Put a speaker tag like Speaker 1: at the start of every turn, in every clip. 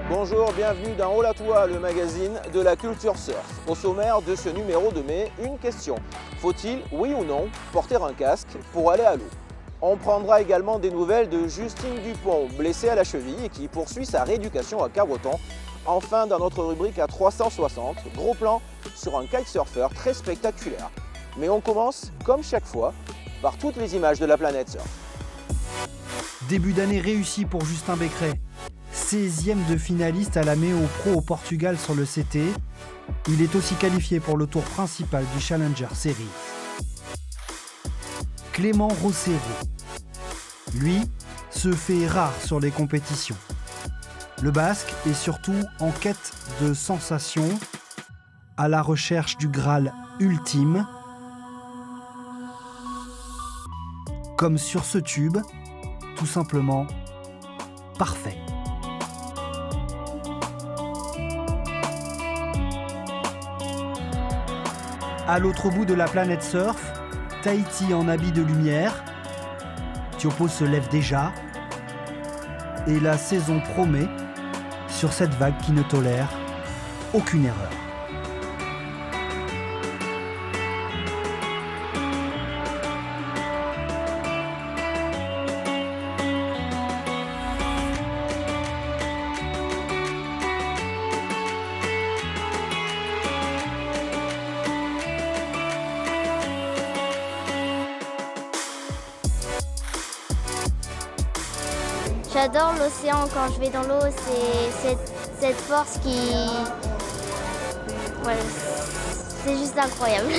Speaker 1: Bonjour, bienvenue dans Haut la Toile, le magazine de la culture surf. Au sommaire de ce numéro de mai, une question. Faut-il, oui ou non, porter un casque pour aller à l'eau? On prendra également des nouvelles de Justine Dupont, blessée à la cheville et qui poursuit sa rééducation à Cabreton. Enfin, dans notre rubrique à 360, gros plan sur un kitesurfer très spectaculaire. Mais on commence, comme chaque fois, par toutes les images de la planète surf.
Speaker 2: Début d'année réussi pour Justin Becqueret. 16e de finaliste à la Méo Pro au Portugal sur le CT. Il est aussi qualifié pour le tour principal du Challenger Series. Clément Rossero. Lui, se fait rare sur les compétitions. Le Basque est surtout en quête de sensations, à la recherche du Graal ultime. Comme sur ce tube, tout simplement parfait. À l'autre bout de la planète surf, Tahiti en habit de lumière. Tiopo se lève déjà. Et la saison promet sur cette vague qui ne tolère aucune erreur.
Speaker 3: J'adore l'océan quand je vais dans l'eau, c'est cette force qui... Ouais, c'est juste incroyable.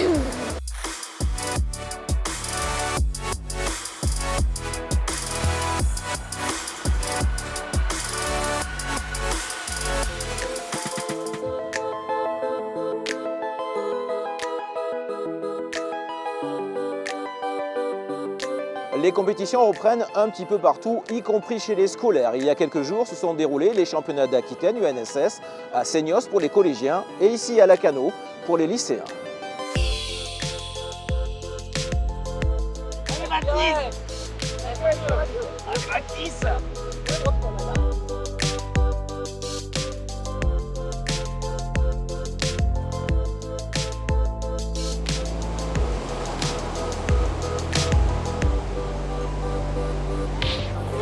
Speaker 1: Les compétitions reprennent un petit peu partout, y compris chez les scolaires. Il y a quelques jours se sont déroulés les championnats d'Aquitaine UNSS à Seignos pour les collégiens et ici à Lacanau pour les lycéens.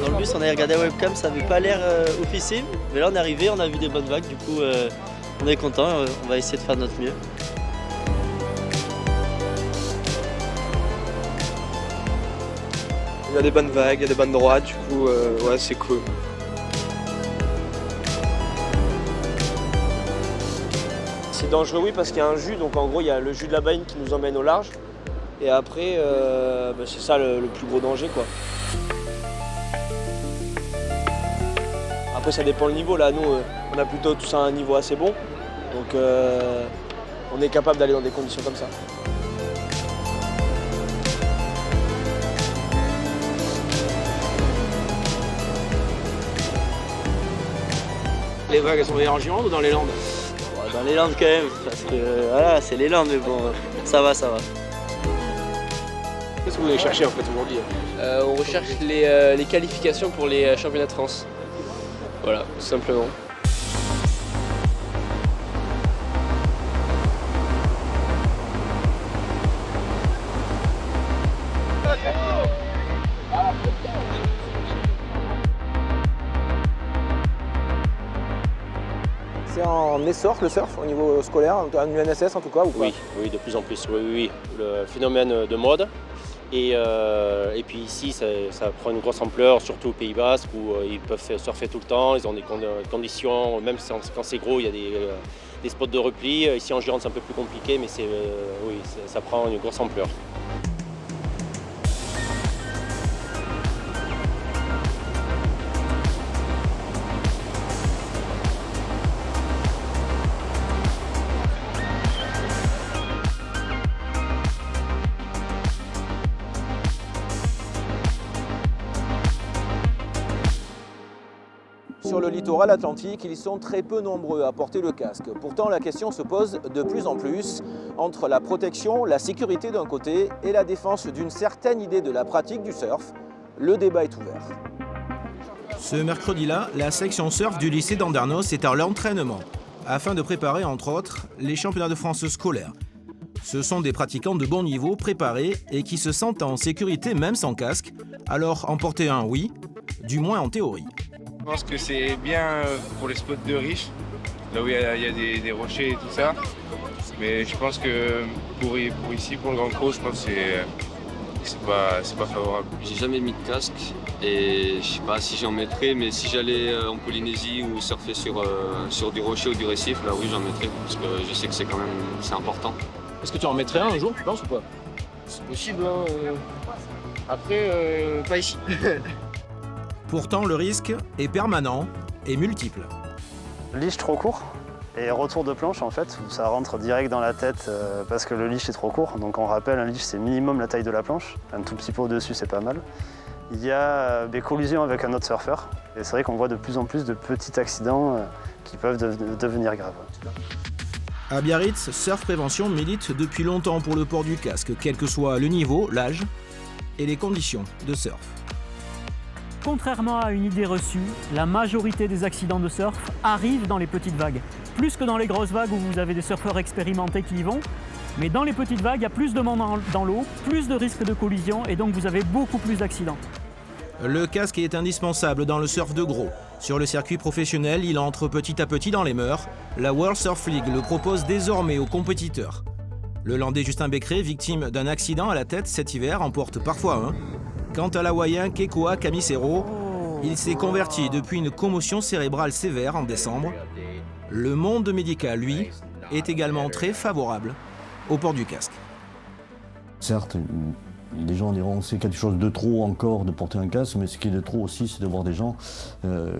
Speaker 4: Dans le bus, on a regardé la webcam, ça n'avait pas l'air oufissime, mais là on est arrivé, on a vu des bonnes vagues, du coup on est content, on va essayer de faire de notre mieux.
Speaker 5: Il y a des bonnes vagues, il y a des bonnes droites, du coup ouais, c'est cool. C'est dangereux, oui, parce qu'il y a un jus, donc en gros il y a le jus de la baleine qui nous emmène au large, et après c'est ça le plus gros danger, quoi. Après ça dépend le niveau, là nous on a plutôt tous un niveau assez bon, donc on est capable d'aller dans des conditions comme ça.
Speaker 6: Les vagues, elles sont meilleures en Gironde ou dans les Landes?
Speaker 4: Dans les Landes quand même, parce que voilà, c'est les Landes, mais bon, ça va, ça va.
Speaker 6: Qu'est-ce que vous allez chercher en fait aujourd'hui?
Speaker 7: On recherche les qualifications pour les championnats de France. Voilà, tout simplement.
Speaker 1: C'est en essor le surf au niveau scolaire, en UNSS en tout cas ou pas?
Speaker 8: Oui, oui, de plus en plus, oui. Le phénomène de mode. Et puis ici, ça prend une grosse ampleur, surtout au Pays Basque, où ils peuvent surfer tout le temps, ils ont des conditions, même quand c'est gros, il y a des spots de repli. Ici en Gironde, c'est un peu plus compliqué, mais oui, ça prend une grosse ampleur.
Speaker 1: Sur le littoral atlantique, ils sont très peu nombreux à porter le casque. Pourtant, la question se pose de plus en plus entre la protection, la sécurité d'un côté et la défense d'une certaine idée de la pratique du surf. Le débat est ouvert. Ce mercredi-là, la section surf du lycée d'Andernos est à l'entraînement, afin de préparer, entre autres, les championnats de France scolaires. Ce sont des pratiquants de bon niveau, préparés et qui se sentent en sécurité même sans casque. Alors en porter un, oui, du moins en théorie.
Speaker 9: Je pense que c'est bien pour les spots de riches, là où il y a des rochers et tout ça. Mais je pense que pour ici, pour le Grand Cross, je pense que c'est pas favorable.
Speaker 10: J'ai jamais mis de casque et je sais pas si j'en mettrais, mais si j'allais en Polynésie ou surfer sur du rocher ou du récif, là oui j'en mettrais parce que je sais que c'est important.
Speaker 6: Est-ce que tu en mettrais un jour, tu penses ou pas?
Speaker 7: C'est possible, hein. Après, pas ici.
Speaker 1: Pourtant, le risque est permanent et multiple.
Speaker 11: Leash trop court et retour de planche en fait, où ça rentre direct dans la tête parce que le leash est trop court. Donc on rappelle, un leash c'est minimum la taille de la planche, un tout petit peu au-dessus c'est pas mal. Il y a des collisions avec un autre surfeur et c'est vrai qu'on voit de plus en plus de petits accidents qui peuvent devenir graves.
Speaker 1: À Biarritz, Surf Prévention milite depuis longtemps pour le port du casque, quel que soit le niveau, l'âge et les conditions de surf.
Speaker 12: Contrairement à une idée reçue, la majorité des accidents de surf arrivent dans les petites vagues. Plus que dans les grosses vagues où vous avez des surfeurs expérimentés qui y vont, mais dans les petites vagues, il y a plus de monde dans l'eau, plus de risques de collision et donc vous avez beaucoup plus d'accidents.
Speaker 1: Le casque est indispensable dans le surf de gros. Sur le circuit professionnel, il entre petit à petit dans les mœurs. La World Surf League le propose désormais aux compétiteurs. Le Landais Justin Becquerel, victime d'un accident à la tête cet hiver, en porte parfois un. Quant à l'Hawaïen Kekoa Kamisero, il s'est converti depuis une commotion cérébrale sévère en décembre. Le monde médical, lui, est également très favorable au port du casque.
Speaker 13: Certes, les gens diront que c'est quelque chose de trop encore de porter un casque, mais ce qui est de trop aussi, c'est de voir des gens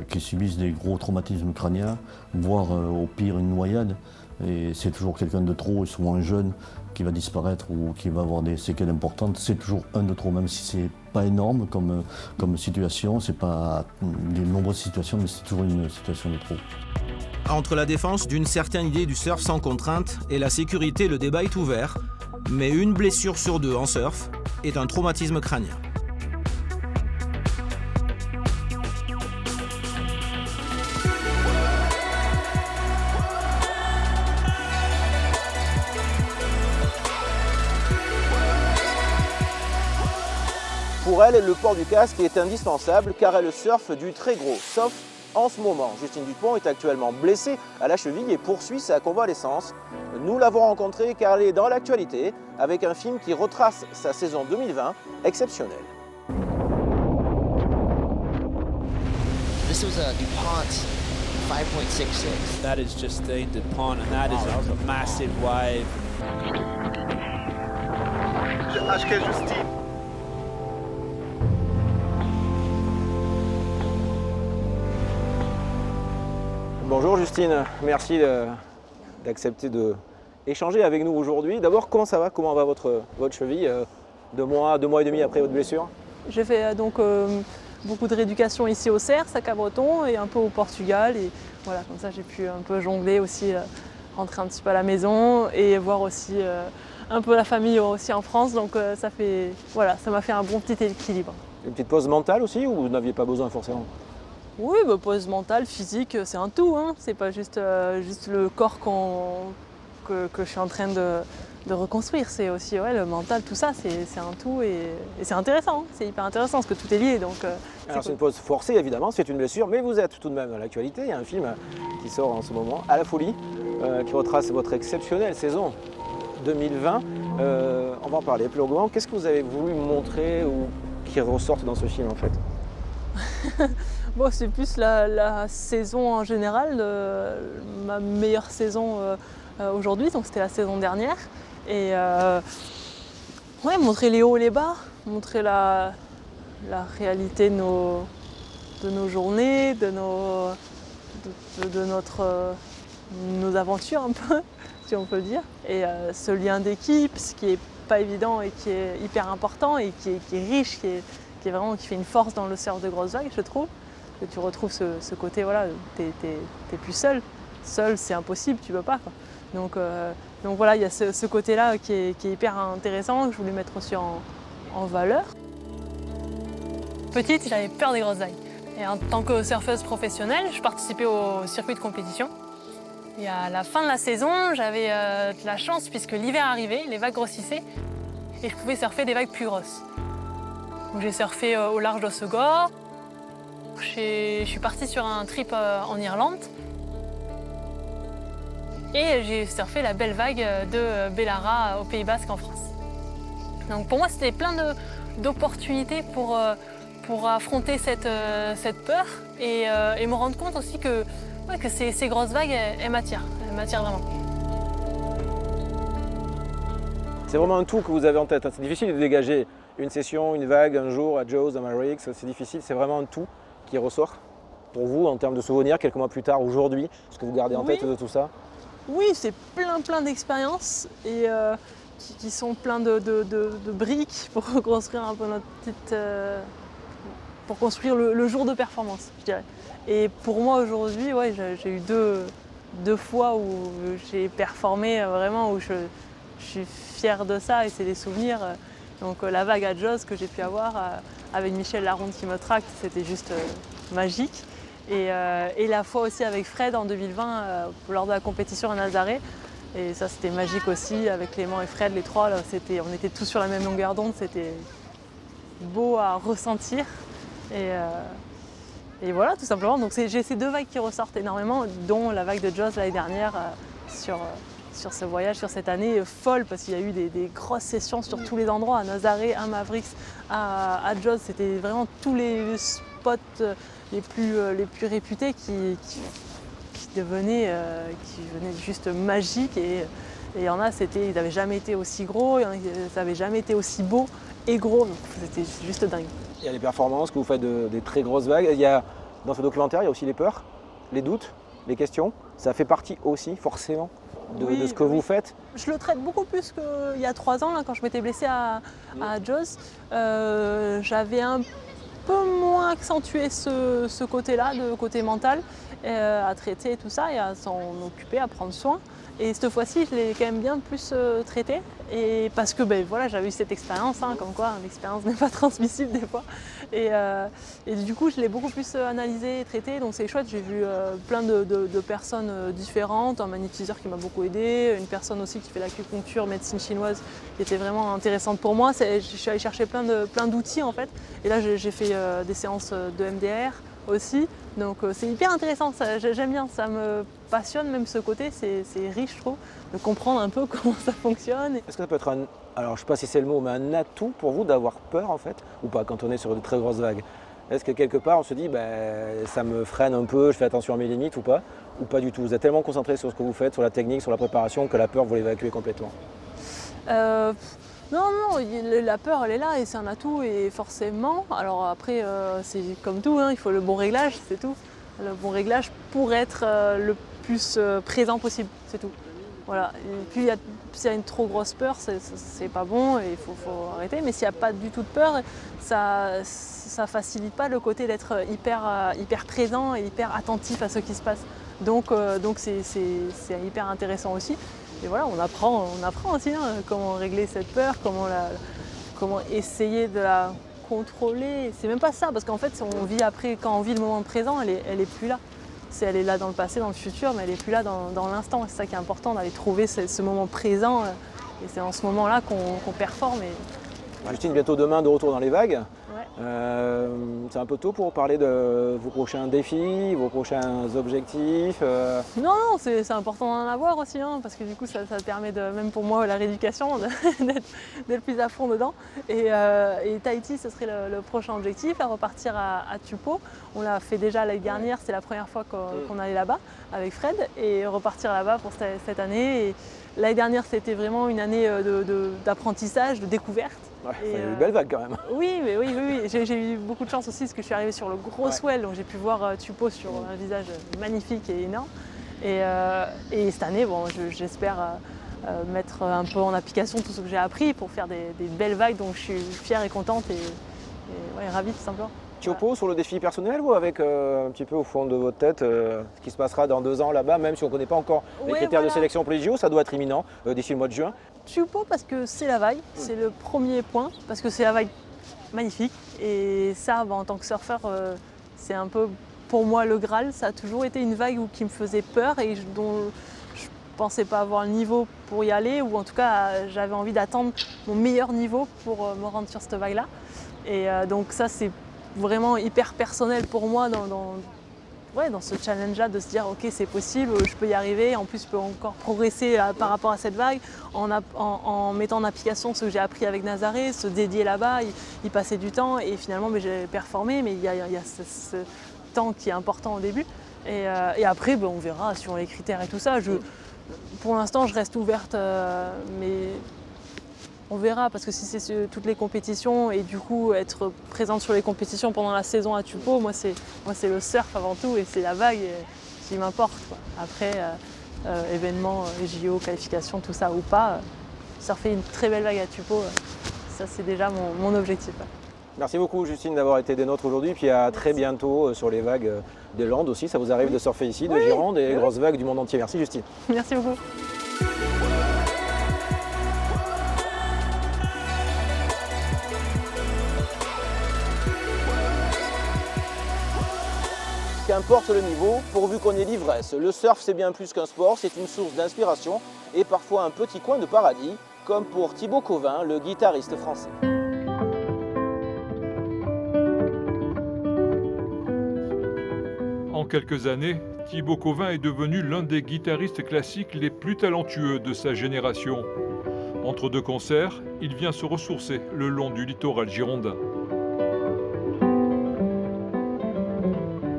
Speaker 13: qui subissent des gros traumatismes crâniens, voire au pire une noyade. Et c'est toujours quelqu'un de trop, et souvent un jeune, qui va disparaître ou qui va avoir des séquelles importantes. C'est toujours un de trop, même si c'est pas énorme comme situation, c'est pas de nombreuses situations, mais c'est toujours une situation de trop.
Speaker 1: Entre la défense d'une certaine idée du surf sans contrainte et la sécurité, le débat est ouvert. Mais une blessure sur deux en surf est un traumatisme crânien. Pour elle, le port du casque est indispensable car elle surfe du très gros, sauf en ce moment. Justine Dupont est actuellement blessée à la cheville et poursuit sa convalescence. Nous l'avons rencontrée car elle est dans l'actualité avec un film qui retrace sa saison 2020 exceptionnelle.
Speaker 14: This was a DuPont 5.66.
Speaker 15: That is just a DuPont and that is a massive wave.
Speaker 16: HK Justine.
Speaker 1: Bonjour Justine, merci d'accepter d'échanger avec nous aujourd'hui. D'abord, comment ça va? Comment va votre cheville 2 mois et demi après votre blessure?
Speaker 17: J'ai fait donc beaucoup de rééducation ici au Cerf, à Cabreton et un peu au Portugal. Et voilà, comme ça j'ai pu un peu jongler aussi, rentrer un petit peu à la maison et voir aussi un peu la famille aussi en France. Donc ça m'a fait un bon petit équilibre.
Speaker 1: Une petite pause mentale aussi ou vous n'aviez pas besoin forcément?
Speaker 17: Oui, pause mentale, physique, c'est un tout. Hein. C'est pas juste le corps que je suis en train de reconstruire. C'est aussi le mental, tout ça, c'est un tout. Et c'est intéressant, c'est hyper intéressant parce que tout est lié. Donc,
Speaker 1: alors c'est une pause forcée évidemment, c'est une blessure, mais vous êtes tout de même dans l'actualité. Il y a un film qui sort en ce moment, À la folie, qui retrace votre exceptionnelle saison 2020. On va en parler plus longuement. Qu'est-ce que vous avez voulu montrer ou qui ressorte dans ce film en fait?
Speaker 17: Bon, c'est plus la saison en général, ma meilleure saison aujourd'hui, donc c'était la saison dernière. Et montrer les hauts et les bas, montrer la réalité de nos journées, de nos aventures un peu, si on peut dire. Et ce lien d'équipe, ce qui n'est pas évident et qui est hyper important et qui est riche, qui fait une force dans le surf de grosse vague, je trouve. Que tu retrouves ce côté, t'es plus seul. Seul, c'est impossible, tu peux pas. Quoi. Donc voilà, il y a ce côté-là qui est hyper intéressant, que je voulais mettre aussi en valeur.
Speaker 18: Petite, j'avais peur des grosses vagues.
Speaker 17: Et en tant que surfeuse professionnelle, je participais au circuit de compétition. Et à la fin de la saison, j'avais de la chance puisque l'hiver arrivait, les vagues grossissaient et je pouvais surfer des vagues plus grosses. Donc j'ai surfé au large d'Hossegor. Je suis partie sur un trip en Irlande et j'ai surfé la belle vague de Bellara au Pays Basque en France. Donc pour moi, c'était plein d'opportunités pour affronter cette peur et me rendre compte aussi que ces grosses vagues, elles m'attirent vraiment.
Speaker 1: C'est vraiment un tout que vous avez en tête. C'est difficile de dégager une session, une vague, un jour à Jaws, à Mavericks. C'est difficile, c'est vraiment un tout qui ressort pour vous en termes de souvenirs quelques mois plus tard, aujourd'hui, ce que vous gardez en tête de tout ça.
Speaker 17: Oui, c'est plein d'expériences et qui sont plein de briques pour construire un peu notre petite... pour construire le jour de performance, je dirais. Et pour moi aujourd'hui, ouais, j'ai eu deux fois où j'ai performé vraiment, où je suis fière de ça et c'est des souvenirs. Donc la vague à Jaws que j'ai pu avoir avec Michel Laronde qui me tracte, c'était juste magique. Et la fois aussi avec Fred en 2020 lors de la compétition à Nazaré. Et ça c'était magique aussi avec Clément et Fred, les trois. Là, on était tous sur la même longueur d'onde, c'était beau à ressentir. Et voilà, tout simplement. Donc j'ai ces deux vagues qui ressortent énormément, dont la vague de Jaws l'année dernière sur ce voyage, sur cette année folle, parce qu'il y a eu des grosses sessions sur tous les endroits, à Nazaré, à Mavericks, à Jaws. C'était vraiment tous les spots les plus réputés qui devenaient juste magiques. Et il y en a, ils n'avaient jamais été aussi gros, il y en a, ça n'avait jamais été aussi beau et gros. C'était juste dingue.
Speaker 1: Il y a les performances que vous faites des très grosses vagues. Dans ce documentaire, il y a aussi les peurs, les doutes, les questions. Ça fait partie aussi, forcément, de ce que vous faites.
Speaker 17: Je le traite beaucoup plus qu'il y a 3 ans, là, quand je m'étais blessée à Jaws. J'avais un peu moins accentué ce côté-là, le côté mental, à traiter et tout ça, et à s'en occuper, à prendre soin. Et cette fois-ci, je l'ai quand même bien plus traité. Et parce que voilà, j'avais eu cette expérience, comme quoi l'expérience n'est pas transmissible des fois. Et du coup, je l'ai beaucoup plus analysé et traité. Donc c'est chouette, j'ai vu plein de personnes différentes. Un magnétiseur qui m'a beaucoup aidé, une personne aussi qui fait l'acupuncture, médecine chinoise, qui était vraiment intéressante pour moi. Je suis allée chercher plein d'outils en fait. Et là, j'ai fait des séances de MDR aussi. Donc c'est hyper intéressant, j'aime bien, ça me passionne même ce côté, c'est riche je trouve, de comprendre un peu comment ça fonctionne.
Speaker 1: Est-ce que ça peut être alors je ne sais pas si c'est le mot, mais un atout pour vous d'avoir peur en fait, ou pas quand on est sur de très grosses vagues? Est-ce que quelque part on se dit ça me freine un peu, je fais attention à mes limites ou pas du tout? Vous êtes tellement concentré sur ce que vous faites, sur la technique, sur la préparation, que la peur vous l'évacuez complètement?
Speaker 17: Non, la peur elle est là et c'est un atout et forcément, alors après c'est comme tout, il faut le bon réglage, c'est tout. Le bon réglage pour être le plus présent possible, c'est tout. Voilà. Et puis s'il y a une trop grosse peur, c'est pas bon et il faut arrêter. Mais s'il n'y a pas du tout de peur, ça facilite pas le côté d'être hyper présent et hyper attentif à ce qui se passe. Donc c'est hyper intéressant aussi. Et voilà, on apprend aussi comment régler cette peur, comment essayer de la contrôler. C'est même pas ça, parce qu'en fait, quand on vit le moment présent, elle est plus là. Elle est là dans le passé, dans le futur, mais elle est plus là dans l'instant. C'est ça qui est important, d'aller trouver ce moment présent. Et c'est dans ce moment-là qu'on performe.
Speaker 1: Justine, bientôt demain de retour dans les vagues.
Speaker 17: Ouais.
Speaker 1: C'est un peu tôt pour parler de vos prochains défis, vos prochains objectifs.
Speaker 17: Non, c'est important d'en avoir aussi, parce que du coup ça permet même pour moi la rééducation d'être plus à fond dedans. Et Tahiti, ce serait le prochain objectif, à repartir à Tupô. On l'a fait déjà l'année dernière, c'est la première fois qu'on allait là-bas avec Fred, et repartir là-bas pour cette année. Et l'année dernière, c'était vraiment une année d'apprentissage, de découverte.
Speaker 1: Ouais, il y a eu une belle vague quand même.
Speaker 17: Oui. J'ai eu beaucoup de chance aussi parce que je suis arrivée sur le gros swell, donc j'ai pu voir Tupô sur un visage magnifique et énorme. Et cette année, j'espère mettre un peu en application tout ce que j'ai appris pour faire des belles vagues, donc je suis fière et contente et ravie tout simplement.
Speaker 1: Tupô sur le défi personnel ou avec un petit peu au fond de votre tête ce qui se passera dans 2 ans là-bas, même si on ne connaît pas encore les critères de sélection pour les JO, ça doit être imminent d'ici le mois de juin.
Speaker 17: Tupô parce que c'est la vague, c'est le premier point, parce que c'est la vague magnifique et ça en tant que surfeur c'est un peu pour moi le Graal. Ça a toujours été une vague qui me faisait peur et dont je ne pensais pas avoir le niveau pour y aller, ou en tout cas j'avais envie d'attendre mon meilleur niveau pour me rendre sur cette vague-là. Et donc ça c'est vraiment hyper personnel pour moi dans ce challenge-là, de se dire ok, c'est possible, je peux y arriver, en plus je peux encore progresser par rapport à cette vague en mettant en application ce que j'ai appris avec Nazaré, se dédier là-bas, y passer du temps, et finalement j'ai performé, mais il y a ce temps qui est important au début, et après on verra sur les critères et tout ça. Pour l'instant je reste ouverte, mais on verra, parce que si c'est sur toutes les compétitions et du coup être présente sur les compétitions pendant la saison à Tupô, moi c'est le surf avant tout et c'est la vague qui m'importe, quoi. Après, événements, JO, qualifications, tout ça ou pas, surfer une très belle vague à Tupô, ça c'est déjà mon objectif.
Speaker 1: Merci beaucoup Justine d'avoir été des nôtres aujourd'hui, puis à très bientôt sur les vagues des Landes aussi. Ça vous arrive de surfer ici, de Gironde, et les grosses vagues du monde entier. Merci Justine.
Speaker 17: Merci beaucoup.
Speaker 1: Qu'importe le niveau, pourvu qu'on ait l'ivresse. Le surf, c'est bien plus qu'un sport, c'est une source d'inspiration et parfois un petit coin de paradis, comme pour Thibaut Cauvin, le guitariste français.
Speaker 18: En quelques années, Thibaut Cauvin est devenu l'un des guitaristes classiques les plus talentueux de sa génération. Entre deux concerts, il vient se ressourcer le long du littoral girondin.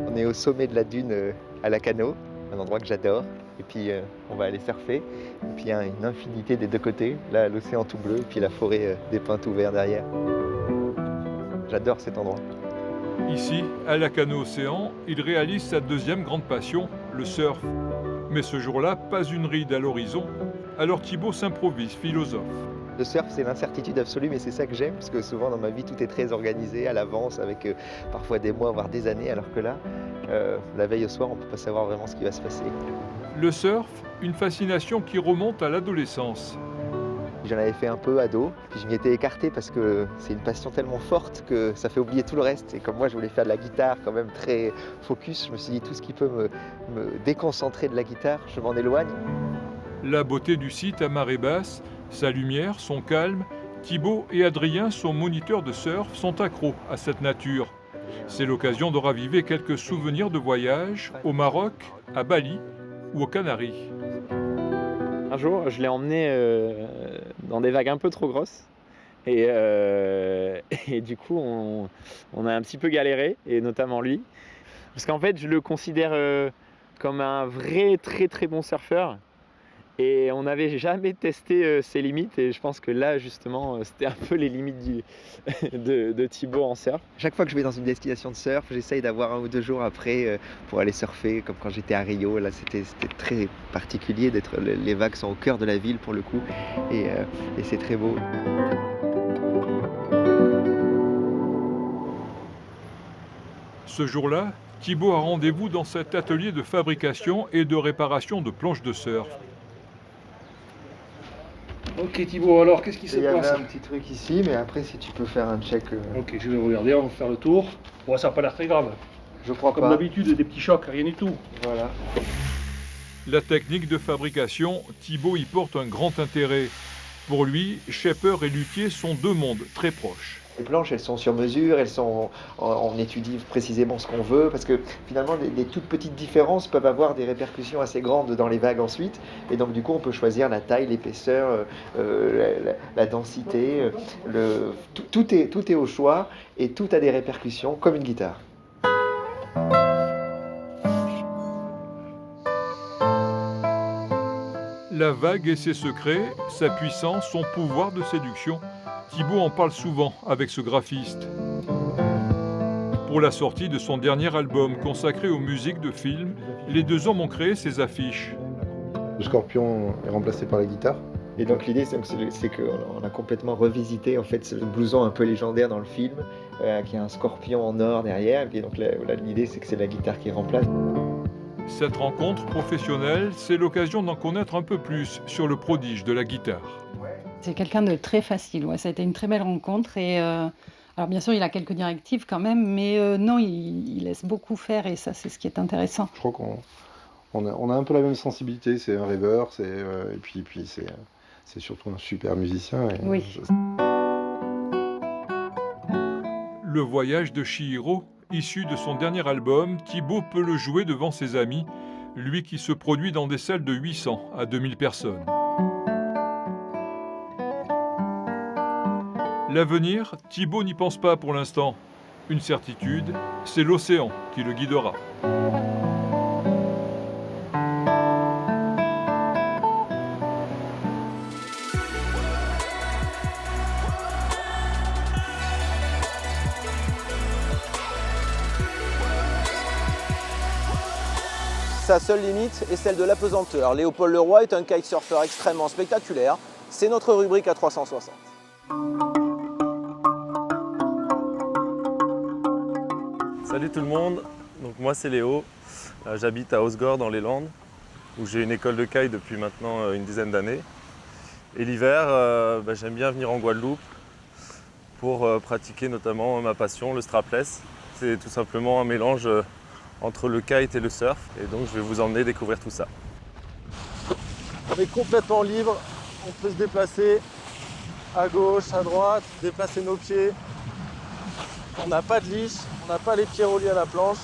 Speaker 19: On est au sommet de la dune à Lacanau, un endroit que j'adore. Et puis on va aller surfer. Et puis il y a une infinité des deux côtés. Là, l'océan tout bleu, et puis la forêt des pins tout verts derrière. J'adore cet endroit.
Speaker 18: Ici, à Lacanau Océan, il réalise sa deuxième grande passion, le surf. Mais ce jour-là, pas une ride à l'horizon. Alors Thibaut s'improvise philosophe.
Speaker 19: Le surf, c'est l'incertitude absolue, mais c'est ça que j'aime, parce que souvent dans ma vie, tout est très organisé à l'avance, avec parfois des mois, voire des années, alors que là, la veille au soir, on ne peut pas savoir vraiment ce qui va se passer.
Speaker 18: Le surf, une fascination qui remonte à l'adolescence.
Speaker 19: J'en avais fait un peu ado, puis je m'y étais écarté parce que c'est une passion tellement forte que ça fait oublier tout le reste. Et comme moi, je voulais faire de la guitare quand même très focus, je me suis dit tout ce qui peut me déconcentrer de la guitare, je m'en éloigne.
Speaker 18: La beauté du site à marée basse, sa lumière, son calme, Thibaut et Adrien, son moniteur de surf, sont accros à cette nature. C'est l'occasion de raviver quelques souvenirs de voyage au Maroc, à Bali ou aux Canaries.
Speaker 20: Un jour, je l'ai emmené dans des vagues un peu trop grosses. Et du coup, on a un petit peu galéré, et notamment lui. Parce qu'en fait, je le considère comme un vrai très très bon surfeur. Et on n'avait jamais testé ses limites, et je pense que là justement c'était un peu les limites de Thibaut en surf.
Speaker 19: Chaque fois que je vais dans une destination de surf, j'essaye d'avoir 1 ou 2 jours après pour aller surfer, comme quand j'étais à Rio. Là c'était très particulier d'être, les vagues sont au cœur de la ville pour le coup, et c'est très beau.
Speaker 18: Ce jour-là, Thibaut a rendez-vous dans cet atelier de fabrication et de réparation de planches de surf.
Speaker 21: Ok Thibaut, alors qu'est-ce qui se passe?
Speaker 19: Il y avait un petit truc ici, mais après si tu peux faire un check...
Speaker 21: Ok, je vais regarder, on va faire le tour. Bon, ça n'a pas l'air très grave.
Speaker 19: Je crois pas.
Speaker 21: Comme d'habitude, des petits chocs, rien du tout.
Speaker 19: Voilà.
Speaker 18: La technique de fabrication, Thibaut y porte un grand intérêt. Pour lui, shaper et luthier sont deux mondes très proches.
Speaker 19: Les planches, elles sont sur mesure, on étudie précisément ce qu'on veut, parce que finalement, les toutes petites différences peuvent avoir des répercussions assez grandes dans les vagues ensuite. Et donc, du coup, on peut choisir la taille, l'épaisseur, la densité. Tout est au choix et tout a des répercussions, comme une guitare.
Speaker 18: La vague et ses secrets, sa puissance, son pouvoir de séduction, Thibaut en parle souvent avec ce graphiste. Pour la sortie de son dernier album consacré aux musiques de films, les deux hommes ont créé ces affiches.
Speaker 22: Le scorpion est remplacé par la guitare.
Speaker 19: Et donc l'idée, c'est qu'on a complètement revisité en fait ce blouson un peu légendaire dans le film, qui a un scorpion en or derrière. Et donc l'idée, c'est que c'est la guitare qui remplace.
Speaker 18: Cette rencontre professionnelle, c'est l'occasion d'en connaître un peu plus sur le prodige de la guitare.
Speaker 23: C'est quelqu'un de très facile, ouais. Ça a été une très belle rencontre et
Speaker 2: Alors bien sûr, il a quelques directives quand même, mais non, il laisse beaucoup faire et ça, c'est ce qui est intéressant.
Speaker 22: Je crois qu'on a un peu la même sensibilité, c'est un rêveur, et puis c'est surtout un super musicien. Et
Speaker 2: oui.
Speaker 18: Le voyage de Chihiro, issu de son dernier album, Thibaut peut le jouer devant ses amis, lui qui se produit dans des salles de 800 à 2000 personnes. L'avenir, Thibaut n'y pense pas pour l'instant. Une certitude, c'est l'océan qui le guidera.
Speaker 1: Sa seule limite est celle de l'apesanteur. Léopold Leroy est un kitesurfer extrêmement spectaculaire. C'est notre rubrique à 360.
Speaker 3: Salut tout le monde, donc moi c'est Léo, j'habite à Osgore dans les Landes où j'ai une école de kite depuis maintenant une dizaine d'années. Et l'hiver, j'aime bien venir en Guadeloupe pour pratiquer notamment ma passion, le strapless. C'est tout simplement un mélange entre le kite et le surf et donc je vais vous emmener découvrir tout ça.
Speaker 22: On est complètement libre, on peut se déplacer à gauche, à droite, déplacer nos pieds. On n'a pas de leash, on n'a pas les pieds reliés à la planche.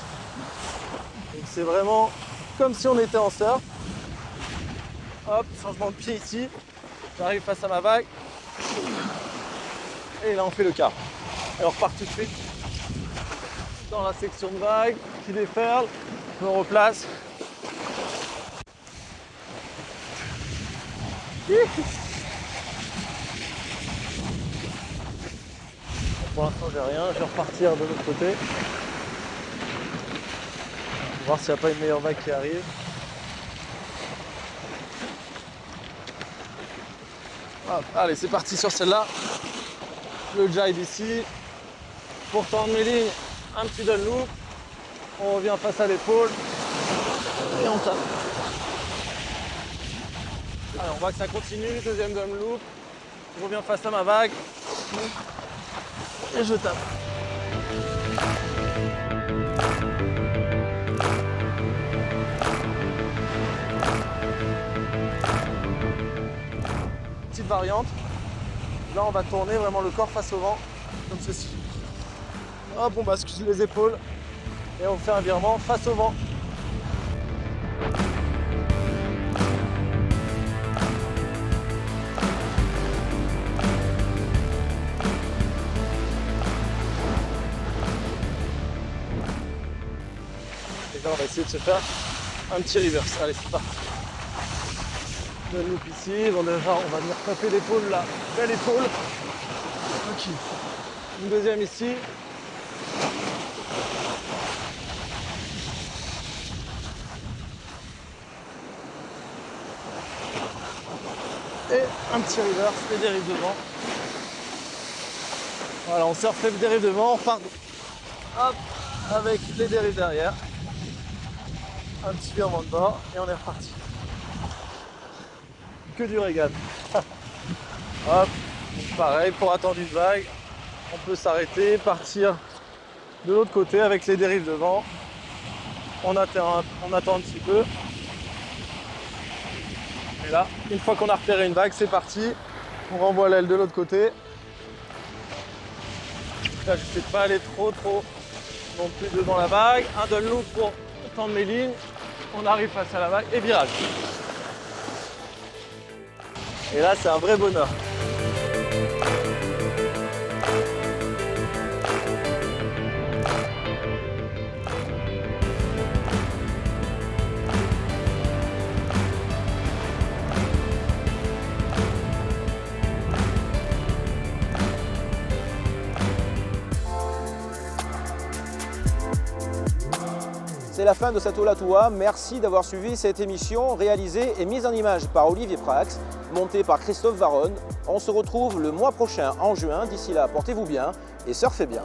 Speaker 22: Donc c'est vraiment comme si on était en surf. Hop, changement de pied ici. J'arrive face à ma vague. Et là on fait le quart. Et on repart tout de suite dans la section de vague qui déferle. Je me replace. Pour l'instant j'ai rien, je vais repartir de l'autre côté. On va voir s'il n'y a pas une meilleure vague qui arrive. Hop, allez, c'est parti sur celle-là. Le jibe ici. Pour tendre mes lignes, un petit down loop. On revient face à l'épaule. Et on tape. Allez, on voit que ça continue. Deuxième down loop. Je reviens face à ma vague. Et je tape. Petite variante. Là, on va tourner vraiment le corps face au vent, comme ceci. Hop, on bascule les épaules et on fait un virement face au vent. Et là, on va essayer de se faire un petit reverse. Allez, c'est parti. Le loop ici. Bon, déjà, on va venir taper l'épaule là. Belle épaule. Ok. Une deuxième ici. Et un petit reverse, les dérives devant. Voilà, on surfe les dérives devant, on repart hop, avec les dérives derrière. Un petit virement de bord et on est reparti. Que du régal. Hop, pareil, pour attendre une vague, on peut s'arrêter, partir de l'autre côté avec les dérives devant. On attend un petit peu. Et là, une fois qu'on a repéré une vague, c'est parti. On renvoie l'aile de l'autre côté. Là, je ne sais pas aller trop non plus devant la vague. Un down loop pour tendre mes lignes. On arrive face à la vague et virage. Et là, c'est un vrai bonheur.
Speaker 1: C'est la fin de cette Olatua. Merci d'avoir suivi cette émission réalisée et mise en image par Olivier Prax, montée par Christophe Varonne. On se retrouve le mois prochain en juin. D'ici là, portez-vous bien et surfez bien.